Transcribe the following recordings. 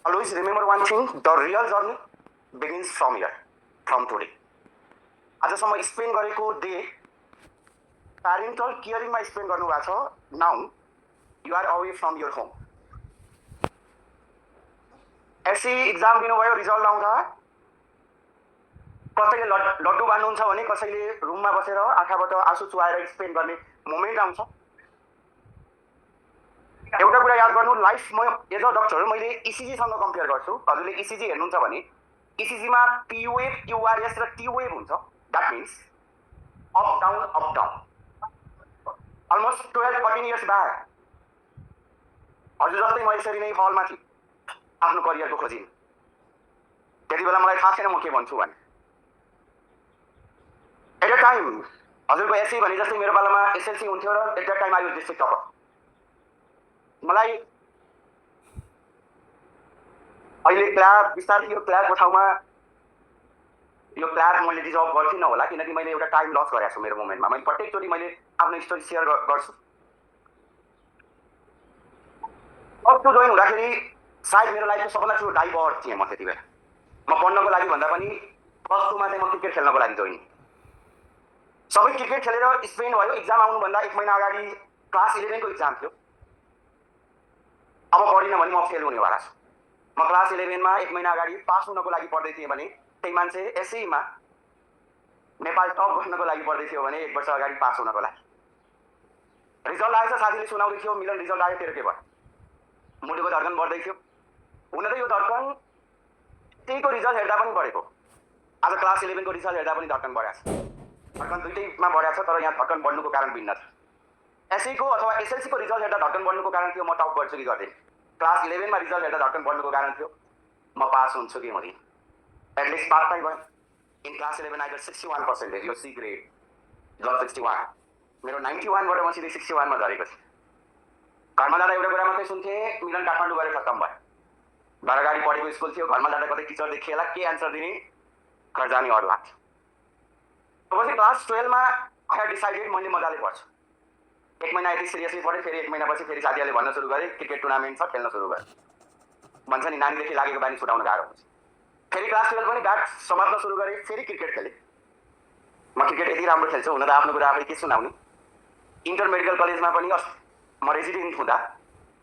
Always remember one thing, the real journey begins from here, from today. आजसम्म spend गरेको the parental केयरिङमा spend गर्नुभएको छ. Now you are away from your home. SEE exam दिनुभयो, result आउँदा कसैले लड्डु बाँड्नुहुन्छ भने कसैले रुममा बसेर आँखाबाट आँसु चुहाएर स्पेन्ड गर्ने मोमेन्ट आउँछ. एउटा कुरा याद गर्नु, लाइफ म एज अ डक्टर मैले इसिजीसँग कम्पेयर गर्छु. हजुरले इसिजी हेर्नुहुन्छ भने इसिजीमा पी वेभ, क्युआरएस र टी वेभ हुन्छ. That means up down up down. Almost 12-14 years back हजुर जस्तै म यसरी नै हलमा थिएँ आफ्नो करियरको खोजी. त्यति बेला मलाई थाहा छैन म के भन्छु भने. एट अ टाइम हजुरको एससी भने जस्तै मेरो पालामा एसएलसी हुन्थ्यो र at the time I was district topper. मलाई अहिले क्ल्याब बिस्तारै यो क्ल्याबको ठाउँमा यो क्ल्याब मैले डिजर्भ गर्थिनँ होला, किनकि मैले एउटा टाइम लस गरेको छु मेरो मोमेन्टमा. मैले प्रत्येकचोटि मैले आफ्नो स्टोरी सेयर गर्छु. अब त्यो जोइन हुँदाखेरि सायद मेरो लाइफको सबभन्दा ठुलो डाइभर्ट थिएँ म त्यति बेला. म पढ्नको लागि भन्दा पनि +2मा चाहिँ म क्रिकेट खेल्नको लागि जोइन. सबै क्रिकेट खेलेर स्पेन्ड भयो. इक्जाम आउनुभन्दा 1 महिना अगाडि क्लास 11 को इक्जाम थियो. अब पढिनँ भने म फेल हुनेवाला छु. म क्लास 11 मा 1 महिना अगाडि पास हुनको लागि पढ्दै थिएँ भने त्यही मान्छे एससीमा नेपाल टप गर्नको लागि पढ्दै थियो भने 1 वर्ष अगाडि पास हुनको लागि. रिजल्ट आएछ, साथीले सुनाउँदै थियो मिलन रिजल्ट आयो तेरो के भयो. मुटुको धड्कन बढ्दै थियो. हुन त यो धड्कन त्यहीको रिजल्ट हेर्दा पनि बढेको. आज क्लास 11 को रिजल्ट हेर्दा पनि धड्कन बढेको छ. धड्कन दुईटैमा बढेको छ, तर यहाँ धड्कन बढ्नुको कारण भिन्न छ. एससी को अथवा एसएलसी को रिजल्ट हेर्दा धड्कन बढ्नुको कारण थियो म टप गर्छु कि गर्दैन. क्लास 11 मा रिजल्ट हेर्दा धड्कन बढ्नुको कारण थियो म पास हुन्छु कि हुँदिन. एटलिस्ट पास चाहिँ भयो. In class 11 I got 61%. यो सी ग्रेड ल 61. मेरो 91 बाट म सिधै 61 मा झरेको छु. घरमा जाँदा एउटा कुरा मात्रै सुन्थेँ, मिलन काठमाडौँ गएर खत्तम भयो. घर अगाडि पढेको स्कुल थियो. घरमा जाँदा कतै टिचर देखिएला के एन्सर दिने, घर जाने अरू लाग्थ्यो. पछि क्लास 12 मा आई डिसाइडेड मैले मजाले पढ्छु. 1 महिना यति सिरियसली पढेँ. फेरि 1 महिनापछि फेरि साथीहरूले भन्न सुरु गरे क्रिकेट टुर्नामेन्ट छ खेल्न सुरु गरे. भन्छ नि नानीदेखि लागेको बानी छुटाउन गाह्रो हुन्छ. फेरि क्लास 12 पनि ब्याट समात्न सुरु गरेँ. फेरि क्रिकेट खेलेँ. म क्रिकेट यति राम्रो खेल्छु, हुन त आफ्नो कुरा आफै के सुनाउने. इन्टर मेडिकल कलेजमा पनि म रेजिडेन्ट हुँदा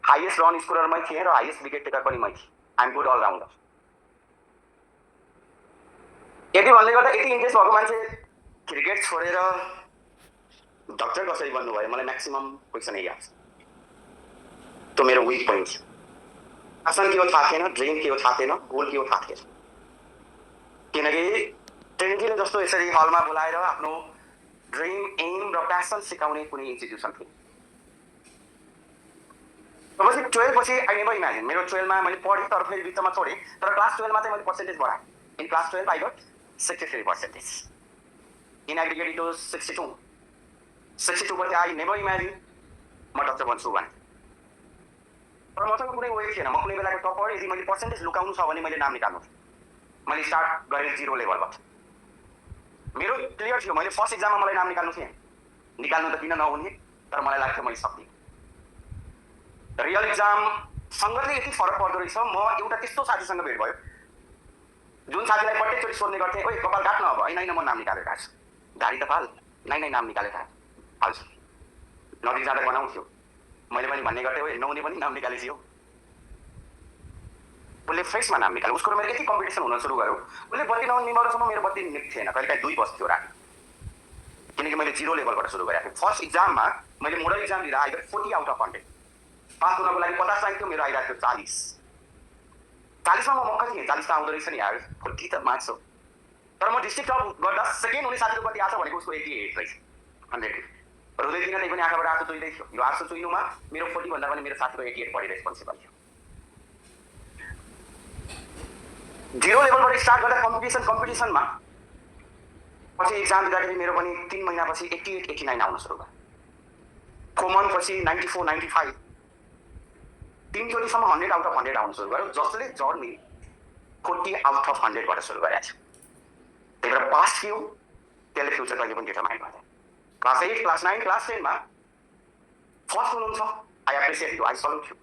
हाइएस्ट रन स्कोरर मै थिएँ र हाइएस्ट विकेट टेकर पनि मै थिएँ. I am good allrounder. यति भन्दै गर्दा यति इन्ट्रेस्ट भएको मान्छे क्रिकेट छोडेर डक्टर कसरी बन्नुभयो, मलाई म्याक्सिमम क्वेसन यही आउँछ. त्यो मेरो विक पोइन्ट छ. आसन के हो थाहा थिएन, ड्रिम के हो थाहा थिएन, गोल के हो थाहा थिएन. किनकि ट्रेनिङले जस्तो यसरी हलमा बोलाएर आफ्नो ड्रिम, एम र प्यासन सिकाउने कुनै इन्स्टिट्युसन थियो. पछि 12 पछि आई नेभर इमेजिन. मेरो 12 मा मैले पढेँ तर फेरि बिचमा छोडेँ. तर क्लास 12 मा चाहिँ मैले पर्सेन्टेज बढाएँ. In class 12 I got 63%. In aggregate it was 62. 62 पछि आई नेभर इमेजिन म डक्टर बन्छु भने. तर मसँग कुनै वे थिएन. म कुनै बेलाको टपर. यदि मैले पर्सेन्टेज लुकाउनु छ भने मैले नाम निकाल्नु थियो. मैले स्टार्ट गरेँ 0 लेभलबाट. मेरो क्लियर थियो मैले फर्स्ट इक्जाममा मलाई नाम निकाल्नु थिएँ. निकाल्नु त किन नहुने, तर मलाई लाग्थ्यो मैले सक्दिनँ. रियल इक्जाम सँगले यति फरक पर्दो रहेछ. म एउटा त्यस्तो साथीसँग भेट भयो जुन साथीलाई प्रत्येकचोटि सोध्ने गर्थेँ, ओइ कपाल काट्न अब. होइन म नाम निकालेर आएको छु. गाडी त फाल. नै नाम निकालेर हाल्छु. नजिक जाँदा बनाउँथ्यो. मैले पनि भन्ने गर्थेँ, ओइ नहुने पनि नाम निकालेছি हो. उसले फ्रेसमा नाम निकाल्यो. उसको मेरो यति कम्पिटिसन हुन सुरु गर्यो. उसले बत्ती नहुने निमरसम्म मेरो बत्ती निक थिएन. कहिले काहीँ 2 बज्थ्यो राति. किनकि मैले 0 लेभलबाट सुरु गरेको थिएँ. फर्स्ट इक्जाममा मैले मोडल इक्जाम दिँदा I got 40 out of 100. Pass हुनको लागि 50 चाहिन्थ्यो, मेरो आइरहेको थियो 40. 40 मा म मक्क थिएँ. 40 त आउँदो रहेछ नि यार, 40 त मार्क्स हो. तर म डिस्ट्रिक्ट टप गर्दा सेकेन्ड हुने साथीको कति आछ भनेको उसको 88 रहेछ. 100. रुँदै थिएन, त्यही पनि आँखाबाट आँसु चुहिँदै थियो. यो आँसु चुहिनुमा मेरो 40 भन्दा पनि मेरो साथीको 88 बढी रेस्पोन्सिबल थियो. 0 लेभलबाट स्टार्ट गर्दा कम्पिटिसनमा पछि इक्जाम दिँदाखेरि मेरो पनि 3 महिनापछि 88-89 आउन सुरु भयो. 4 मन्थ पछि 94-95. 3 चोटिसम्म 100 आउट अफ 100 आउन सुरु गर्यो. जसले जर्नी 40 आउट अफ 100 बाट सुरु गरेको छ. त्यही भएर पास्ट थियो, त्यसले फ्युचर कहिले पनि डिटरमाइन गर्दैन. क्लास 8, क्लास 9, क्लास 10 मा फर्स्ट हुनुहुन्छ, I appreciate you, I salute you.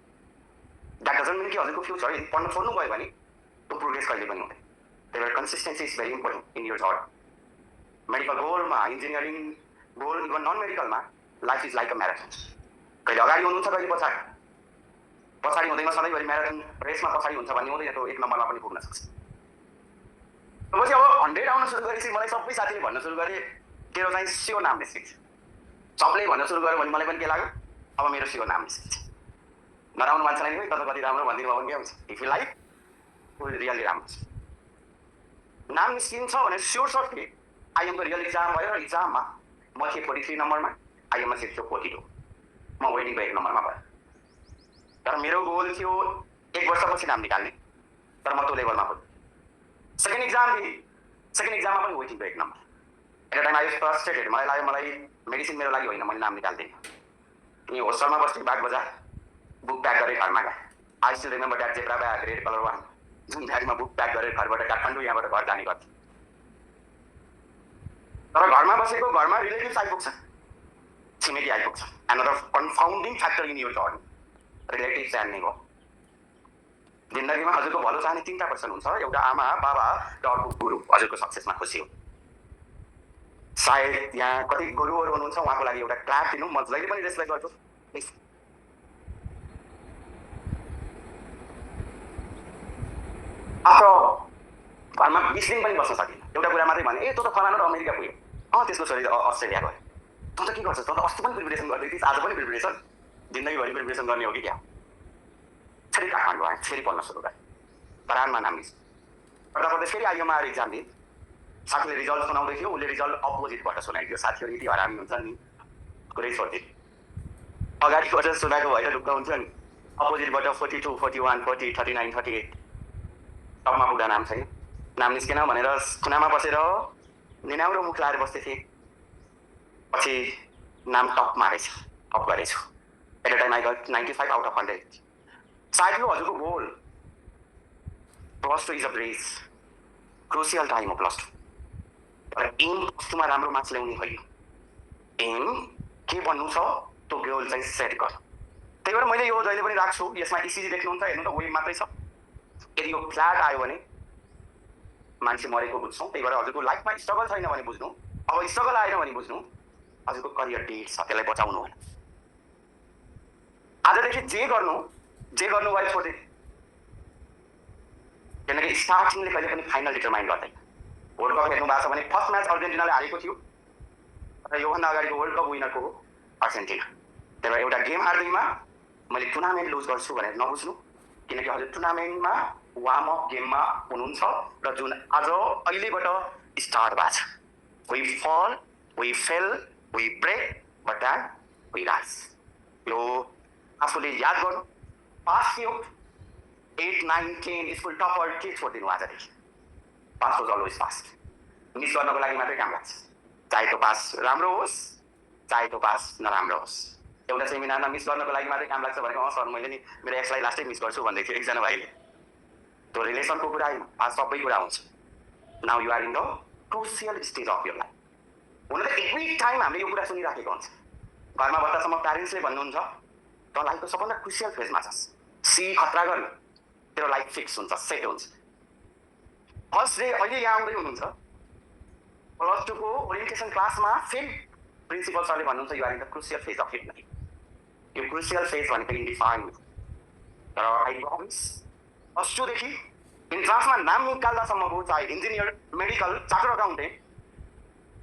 That doesn't mean कि हजुरको फ्युचर यदि पढ्न छोड्नु गयो भने त्यो प्रोग्रेस कहिले पनि हुँदैन। त्यही भएर consistency is very important in your job. Medical गोलमा, इन्जिनियरिङ गोल, इभन नन मेडिकलमा life is like a marathon. कहिले अगाडि हुनुहुन्छ, कहिले पछाडि। पछाडि हुँदैमा सधैँभरि म्याराथन रेसमा पछाडि हुन्छ भन्ने हुँदैन, त्यो 1 नम्बरमा पनि पुग्न सक्छ। पछि अब 100 आउन सुरु गरेपछि मलाई सबै साथीले भन्न सुरु गरे तेरो चाहिँ स्योर नाम निस्किन्छ। सबले भन्न सुरु गर्यो भने मलाई पनि के लाग्यो, अब मेरो स्योर नाम निस्किन्छ। नराम्रो मान्छेलाई नि त कति राम्रो भनिदिनु भयो भने के हुन्छ, इफ यु लाइक रियली राम्रो छ। नाम निस्किन्छ भने स्योर छ कि आइएमको रियल इक्जाम भयो र इक्जाममा म थिएँ 43 नम्बरमा, आइएममा थियो 42, म वेटिङको 1 नम्बरमा भयो। तर मेरो गोल थियो 1 वर्षपछि नाम निकाल्ने, तर म त्यो लेभलमा पुगेँ। सेकेन्ड इक्जाममा पनि वेटिङको 1 number. At time I was frustrated, मलाई लाग्यो मलाई मेडिसिन मेरो लागि होइन, मैले नाम निकाल्दिनँ। अनि होस्टलमा बस्ने बाग बजार बुक प्याक गरेर घरमा गएँ। I still remember that zebra bag red colour one, जुन ब्यागमा बुक प्याक गरेर घरबाट काठमाडौँ यहाँबाट घर जाने गर्थेँ। तर घरमा बसेको, घरमा रिलेटिभ्स आइपुग्छ, छिमेकी आइपुग्छ। Another confounding factor in your journey relatives जान्ने हो। जिन्दगीमा हजुरको भलो चाहने 3टा पर्सन हुन्छ, एउटा आमा, बाबा र अर्को गुरु। हजुरको सक्सेसमा खुसी हो। सायद यहाँ कति गुरुहरू हुनुहुन्छ, उहाँको लागि एउटा क्ल्याप दिनु। म जहिले पनि रेस्पेक्ट गर्छु। घरमा 20 दिन पनि बस्न सकिनँ। एउटा कुरा मात्रै भने, ए तँ त फलाना र अमेरिका पुग्यो, त्यसको छोरी अस्ट्रेलिया गयो। तँ त के गर्छस्, तँ त अस्ति पनि प्रिपरेसन गर्दै थिइस्, आज पनि प्रिपरेसन, जिन्दगीभरि प्रिपरेसन गर्ने हो कि क्या? फेरि काठमाडौँ आएँ, फेरि पढ्न सुरु गरेँ। परानमा नाम लिएँ। पढ्दा पढ्दै फेरि आइएममा आएर इक्जाम दिएँ। साथीले रिजल्ट सुनाउँदै थियो, उसले रिजल्ट अपोजिटबाट सुनाइदियो। साथीहरू यति हरामी हुन्छ नि, कुरै छोडिदियो। अगाडिबाट सुनाएको भएर ढुक्क हुन्छ नि, अपोजिटबाट 42, 41, 40, 39, 38 टपमा पुग्दा नाम छैन। नाम निस्केन भनेर कुनामा बसेर निनाउरो मुख लाएर बस्दै थिएँ। पछि नाम टपमा रहेछ, टप गरेछु। At a time I got 95 out of 100। सायद यो हजुरको गोल। +2 is a breeze, crucial time हो +2। तर एम +2मा राम्रो मार्क्स ल्याउने होइन। एम के भन्नु छ त्यो गोल चाहिँ सेट गर। त्यही भएर मैले यो जहिले पनि राख्छु। यसमा इसिजी देख्नुहुन्छ, हेर्नु त वेभ मात्रै छ। यदि यो फ्ल्याट आयो भने मान्छे मरेको बुझ्छौँ। त्यही भएर हजुरको लाइफमा स्ट्रगल छैन भने बुझ्नु, अब स्ट्रगल आएन भने बुझ्नु हजुरको करियर डेट छ, त्यसलाई बचाउनु होला। आजदेखि जे गर्नु भयो छोड्दै, किनकि स्टार्टिङले कहिले पनि फाइनल डिटरमाइन गर्दैन। वर्ल्ड कप हेर्नु भएको छ भने फर्स्ट म्याच अर्जेन्टिनाले हारेको थियो, र योभन्दा अगाडिको वर्ल्ड कप विनर को हो अर्जेन्टिना। त्यही भएर एउटा गेम हार्दैमा मैले टुर्नामेन्ट लुज गर्छु भनेर नबुझ्नु, किनकि हजुर टुर्नामेन्टमा वार्म अप गेममा हुनुहुन्छ र जुन आज अहिलेबाट स्टार्ट भएको छ। We fall, we fail, we break, but then we rise. यो आफूले याद गर्नु। पास थियो 8, 9, 10 स्कुल टपर के छोडिदिनु आजदेखि। Pass was always fast. Miss गर्नको लागि मात्रै काम लाग्छ, चाहे त्यो पास राम्रो होस् चाहे त्यो पास नराम्रो होस्। एउटा सेमिनारमा मिस गर्नको लागि मात्रै काम लाग्छ भनेको, सर मैले नि मेरो एक्सलाई लास्टै मिस गर्छु भन्दै थियो एकजना भाइले। त्यो रिलेसनको कुरा होइन, आज सबै कुरा हुन्छ। Now you are in the crucial stage of your life. हुन त एभ्री टाइम हामीले यो कुरा सुनिराखेको हुन्छ। घरमा बच्चासम्म प्यारेन्ट्सले भन्नुहुन्छ तँ लाइफको सबभन्दा क्रुसियल फेजमा छस्, सी खतरा गर्नु, तेरो लाइफ फिक्स हुन्छ, सेट हुन्छ। फर्स्ट डे अहिले यहाँ आउँदै हुनुहुन्छ, +2 को ओरिएन्टेसन क्लासमा फेरि प्रिन्सिपल सरले भन्नुहुन्छ you are in the crucial phase of your life. यो क्रुसियल फेज भनेको इन्डिफाइन्ड। तर आई प्रमिस +2 देखि इन्ट्रान्समा नाम निकाल्दासम्मको, चाहे इन्जिनियर, मेडिकल, चार्टर्ड अकाउन्टेन्ट,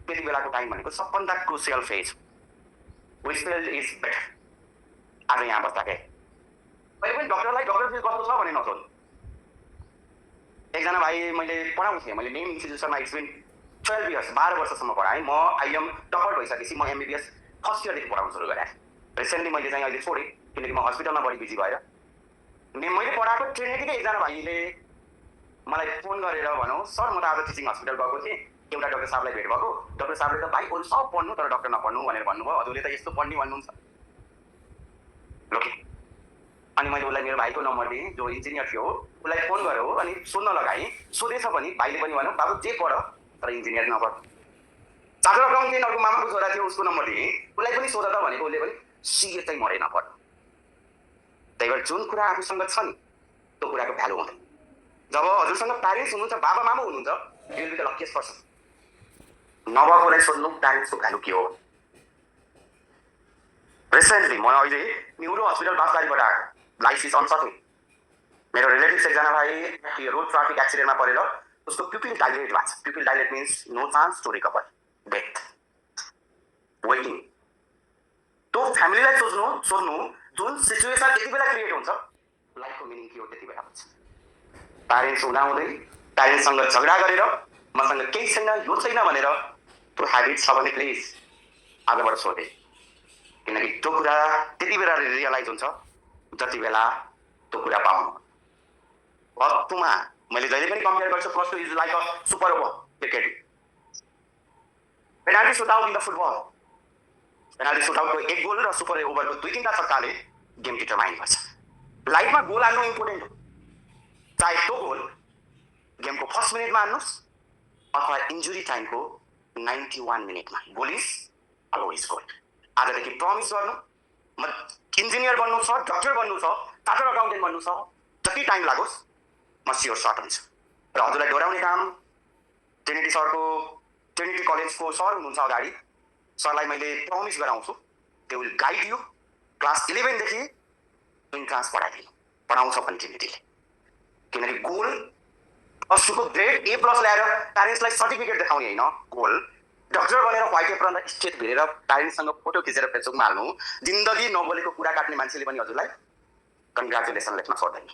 त्यति बेलाको टाइम भनेको सबभन्दा क्रुसियल फेज। विस्पेल इज बेटर। आज यहाँ बस्दा के कहिले पनि डक्टरलाई डक्टर फिल कस्तो छ भने नसोध्नु। एकजना भाइ मैले पढाउँथेँ, मैले नेम इन्स्टिट्युसनमा एक्सपिन 12 इयर्स 12 वर्षसम्म पढाएँ। म आइएम टपर भइसकेपछि म एमबिबिएस फर्स्ट इयरदेखि पढाउन सुरु गरेँ। रिसेन्टली मैले चाहिँ अहिले छोडेँ, किनकि म हस्पिटलमा बढी बिजी भएर। मैले पढाएको ट्रिनिटीकै एकजना भाइले मलाई फोन गरेर भनौँ, सर म त आज टिचिङ हस्पिटल गएको थिएँ, एउटा डाक्टर साहबलाई भेट भएको। डाक्टर साहबले त भाइ अरू सब पढ्नु तर डाक्टर नपढ्नु भनेर भन्नुभयो। हजुरले त यस्तो पढ्ने भन्नुहुन्छ। ओके, अनि मैले उसलाई मेरो भाइको नम्बर दिएँ, जो इन्जिनियर थियो। उसलाई फोन गर्यो अनि सोध्न लगाएँ। सोधेछ पनि, भाइले पनि भन्यो बाबु जे पढ तर इन्जिनियर नपढ। चार्टर्ड अकाउन्टेन्ट अर्को मामाको छोरा थियो, उसको नम्बर दिएँ। उसलाई पनि सोध त भनेको, उसले पनि सिए चाहिँ मरे नपढ। त्यही भएर जुन कुरा आफूसँग छ नि त्यो कुराको भ्यालु हुँदैन। जब हजुरसँग प्यारेन्ट्स हुनुहुन्छ, बाबा मामा हुनुहुन्छ, you will be the luckiest person. नभएकोलाई सोध्नु प्यारेन्ट्सको भ्यालु के हो। रिसेन्टली म अहिले न्युरो हस्पिटल बासबारीबाट आएको, लाइफ इज अनसर्टेन। मेरो रिलेटिभ्स एकजना भाइ रोड ट्राफिक एक्सिडेन्टमा परेर उसको प्युपिल डाइलेट भएको छ। Pupil dilate means no chance to recover, death, waiting. त्यो फ्यामिलीलाई सोध्नु जुन सिचुएसन यति बेला क्रिएट हुन्छ, लाइफको मिनिङ के हो त्यति बेला हुन्छ। प्यारेन्ट्स हुँदाहुँदै प्यारेन्ट्ससँग झगडा गरेर मसँग केही छैन, यो छैन भनेर त्यो ह्याबिट छ भने प्लिज आजबाट सोधे। किनकि त्यो कुरा त्यति बेला रियलाइज हुन्छ जति बेला त्यो कुरा पाउनु। वस्तुमा मैले जहिले पनि कम्पेयर गर्छु, plus two is like a super over cricket. Penalty shootout in the football, penalty सुटआउटको 1 गोल र सुपर ओभरको 2-3 छक्काले गेम डिटरमाइन गर्छ। लाइफमा गोल हान्नु इम्पोर्टेन्ट हो, चाहे त्यो गोल गेमको फर्स्ट मिनेटमा हान्नुहोस् अथवा इन्जुरी टाइमको 91 मिनेटमा। Goal is always goal. आजदेखि प्रमिस गर्नु, म इन्जिनियर बन्नु छ, डक्टर बन्नु छ, चार्टर्ड अकाउन्टेन्ट बन्नु छ, जति टाइम लागोस् म स्योर सर्ट हुन्छु। र हजुरलाई डराउने काम ट्रिनिटी सरको, ट्रिनिटी कलेजको सर हुनुहुन्छ अगाडि, सरलाई मैले प्रमिस गराउँछु they will guide you. Class 11 देखि इन्ट्रान्स पढाउँछ पनि ट्रिनिटीले। किनकि गोल प्लस 2को ग्रेड A+ ल्याएर प्यारेन्ट्सलाई सर्टिफिकेट देखाउने होइन, गोल डक्टर बनेर व्हाइट एप्रोन र स्टेट भिरेर प्यारेन्ट्ससँग फोटो खिचेर फेसबुकमा हाल्नु, जिन्दगी नबोलेको कुरा काट्ने मान्छेले पनि हजुरलाई कङ्ग्रेचुलेसन लेख्न सक्दैन।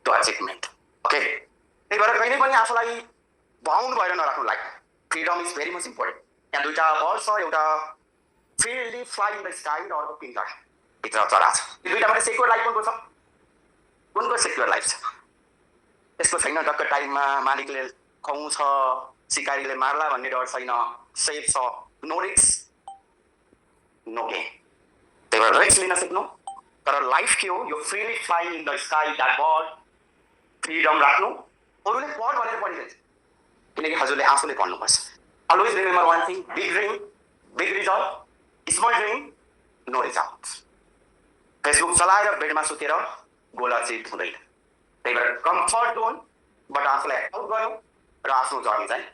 त्यो अचिभमेन्ट। ओके, त्यही भएर कहिले पनि आफूलाई बाउन्ड भएर नराख्नु। Like freedom is very much important. यहाँ दुईटा बर्ड छ, एउटा freely fly in the sky र अर्को पिन्जरा भित्र चरा छ। यो दुईटा मात्रै सेक्युर लाइफ कुनको छ? कुनको सेक्युर लाइफ छ? यसको छैन टक्क टाइममा मालिकले खुवाउँछ, सिकारीले मार्ला भन्ने डर छैन, सेफ छ, नो रिस्क नो गेम। त्यही भएर रिस्क लिन सिक्नु। तर लाइफ के हो? यो freely flying in the sky, that bird, freedom राख्नु। अरूले पढ भनेर पढिरहेछ, किनकि हजुरले आफूले पढ्नुपर्छ। Always remember one thing, big dream big result, small dream no result. Facebook चलाएर बेडमा सुतेर गोल अचिभ हुँदैन। त्यही भएर कम्फर्ट जोनबाट आफूलाई हेल्प गर्नु र आफ्नो जर्नी चाहिँ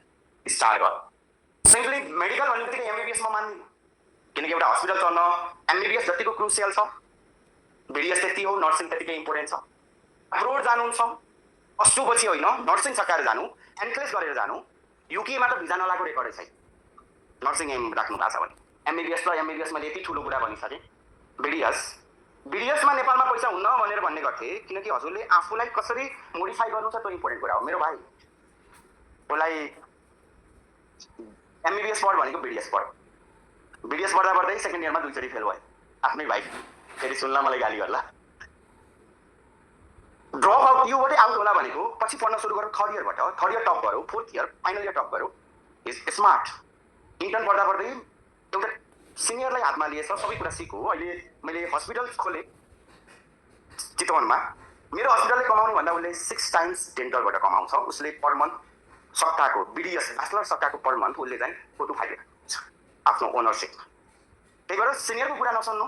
स्टार्ट गर्नु। सिम्पली मेडिकल भन्ने बित्तिकै एमबिबिएसमा मान्नु, किनकि एउटा हस्पिटल चल्न एमबिबिएस जतिको क्रुसियल छ, बिडिएस त्यति हो, नर्सिङ त्यतिकै इम्पोर्टेन्ट छ। अब्रोड जानुहुन्छ, +2 होइन, नर्सिङ सकाएर जानु, एन्ट्रेस गरेर जानु। युकेमा त भिजा नलागेको रेकर्डै छैन। नर्सिङ एम राख्नु भएको छ भने एमबिबिएस र एमबिबिएस मैले यति ठुलो कुरा भनिसकेँ। बिडिएसमा नेपालमा पैसा हुन्न भनेर भन्ने गर्थे, किनकि हजुरले आफूलाई कसरी मोडिफाई गर्नु छ त्यो इम्पोर्टेन्ट कुरा हो। मेरो भाइ उसलाई एमबिबिएस पढ भनेको बिडिएस पढ, बिडिएस पढ्दा पढ्दै सेकेन्ड इयरमा 2 चोटि फेल भयो। आफ्नै भाइ, फेरि सुन्ला मलाई गाली गर्ला। ड्रप आउट, यो मात्रै आउट होला भनेको पछि पढ्न सुरु गरौँ, थर्ड इयरबाट, थर्ड इयर टप गरौँ, fourth year final year top गरौँ। Is smart. इन्टर्न पढ्दा पढ्दै एउटा सिनियरलाई हातमा लिएछ, सबै कुरा सिक्यो। अहिले मैले हस्पिटल खोलेँ चितवनमा। मेरो हस्पिटलले कमाउनु भन्दा उसले 6 टाइम्स डेन्टलबाट कमाउँछ। उसले पर मन्थ सट्टाको बिडिएस ब्याचलर सट्टाको पर मन्थ उसले चाहिँ 4 to 5 छ आफ्नो ओनरसिपमा। त्यही भएर सिनियरको कुरा नसुन्नु।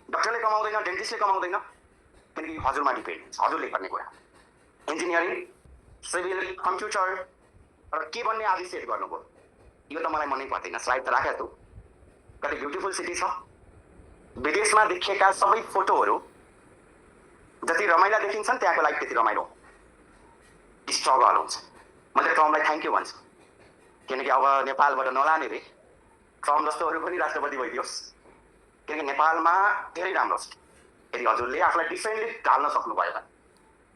डक्टरले कमाउँदैन, डेन्टिस्टले कमाउँदैन, किनकि हजुरमा डिपेन्ड हुन्छ, हजुरले गर्ने कुरा। इन्जिनियरिङ, सिभिल, कम्प्युटर र के भन्ने आदि सेट गर्नुभयो, यो त मलाई मनै पर्दैन। स्लाइड त राखेको छु, कति ब्युटिफुल सिटी छ। विदेशमा देखिएका सबै फोटोहरू जति रमाइला देखिन्छन् त्यहाँको लाइफ त्यति रमाइलो स्ट्रगल हुन्छ। मैले ट्रम्पलाई थ्याङ्क यू भन्छु, किनकि अब नेपालबाट नलाने रे ट्रम्प जस्तोहरू पनि राष्ट्रपति भइदियोस्, किनकि नेपालमा धेरै राम्रो छ। यदि हजुरले आफूलाई डिफ्रेन्टली ढाल्न सक्नुभयो भने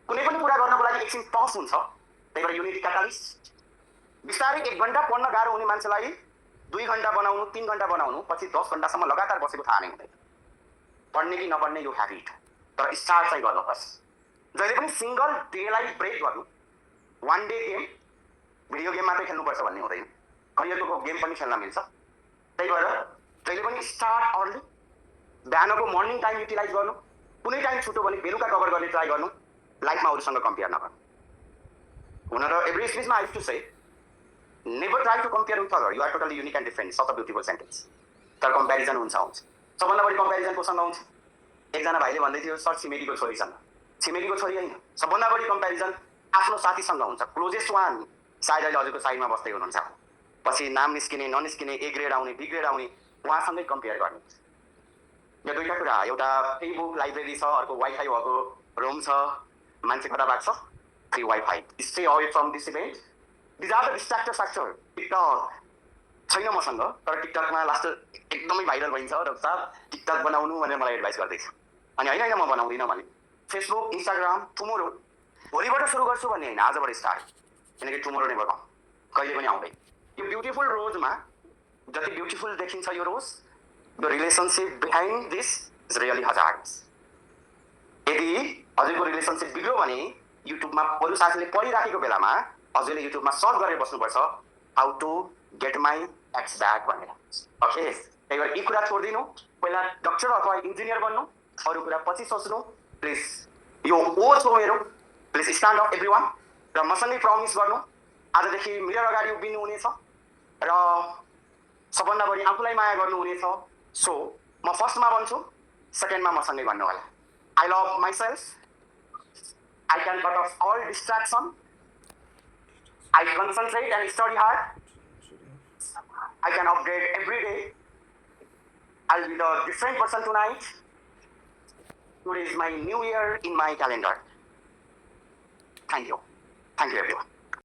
कुनै पनि कुरा गर्नको लागि एकछिन टफ हुन्छ। त्यही भएर युनिटी क्याटालिस्ट बिस्तारै 1 घन्टा पढ्न गाह्रो हुने मान्छेलाई 2 घन्टा बनाउनु, 3 घन्टा बनाउनु, पछि 10 घन्टासम्म लगातार बसेको थाहा नै हुँदैन। पढ्ने कि नपढ्ने यो ह्याबिट, तर स्टार्ट चाहिँ गर्नुपर्छ। जहिले पनि सिंगल डेलाई ब्रेक गर्नु। 1 डे गेम, भिडियो गेम मात्रै खेल्नुपर्छ भन्ने हुँदैन, करियरको गेम पनि खेल्न मिल्छ। त्यही भएर जहिले पनि स्टार्ट अर्ली, बिहानको मर्निङ टाइम युटिलाइज गर्नु। कुनै टाइम छुट्यो भने बेलुका कभर गर्ने ट्राई गर्नु, लाइफमा अरूसँग कम्पेयर नगर्नु। हुन त एभ्री स्पिचमा I to say never try to compare with other, you are totally unique and different. Such a beautiful sentence. तर कम्पेरिजन हुन्छ। सबभन्दा बढी कम्पेरिजन कोसँग हुन्छ? एकजना भाइले भन्दै थियो सर छिमेकीको छोरीसँग, छिमेकीको छोरी होइन, सबभन्दा बढी कम्पेरिजन आफ्नो साथीसँग हुन्छ, क्लोजेस्ट वान सायद अहिले हजुरको साइडमा बस्दै हुनुहुन्छ, पछि नाम निस्किने ननिस्किने ए ग्रेड आउने बी ग्रेड आउने उहाँसँगै कम्पेयर गर्ने। यो दुईवटा कुरा, एउटा फ्री बुक लाइब्रेरी छ, अर्को वाइफाई भएको रुम छ, मान्छे कता भएको छ free WiFi, stay away from this event, these are the distractor factor. TikTok छैन मसँग, तर टिकटकमा लास्ट एकदमै भाइरल भइन्छ र साथ टिकटक बनाउनु भनेर मलाई एडभाइस गर्दैछु, अनि होइन म बनाउँदिनँ भने फेसबुक इन्स्टाग्राम टुमोरो, भोलिबाट सुरु गर्छु भन्ने होइन, आजबाट स्टार्ट, किनकि टुमोरो नेभर कम, कहिले पनि आउँदैन। यो ब्युटिफुल रोजमा जति ब्युटिफुल देखिन्छ यो rose, the relationship behind this is really hazards. यदि हजुरको रिलेसनसिप बिग्रियो भने युट्युबमा अरू साथीले पढिराखेको बेलामा हजुरले युट्युबमा सर्च गरेर बस्नुपर्छ how to get my ex back भनेर। ओके, त्यही भएर यी कुरा छोडिदिनु, पहिला डक्टर अथवा इन्जिनियर बन्नु, अरू कुरा पछि सोच्नु प्लिज। यो ओ छ मेरो, please stand up every one, र मसँगै प्रमिस गर्नु आजदेखि मिरर अगाडि उभिनु हुनेछ र सबभन्दा बढी आफूलाई माया गर्नुहुनेछ। सो म फर्स्टमा भन्छु, सेकेन्डमा मसँगै भन्नु होला, I love myself, I can cut off all distraction, I concentrate and study hard. I can upgrade every day. I'll be a different person tonight. Today is my new year in my calendar. Thank you. Thank you, everyone.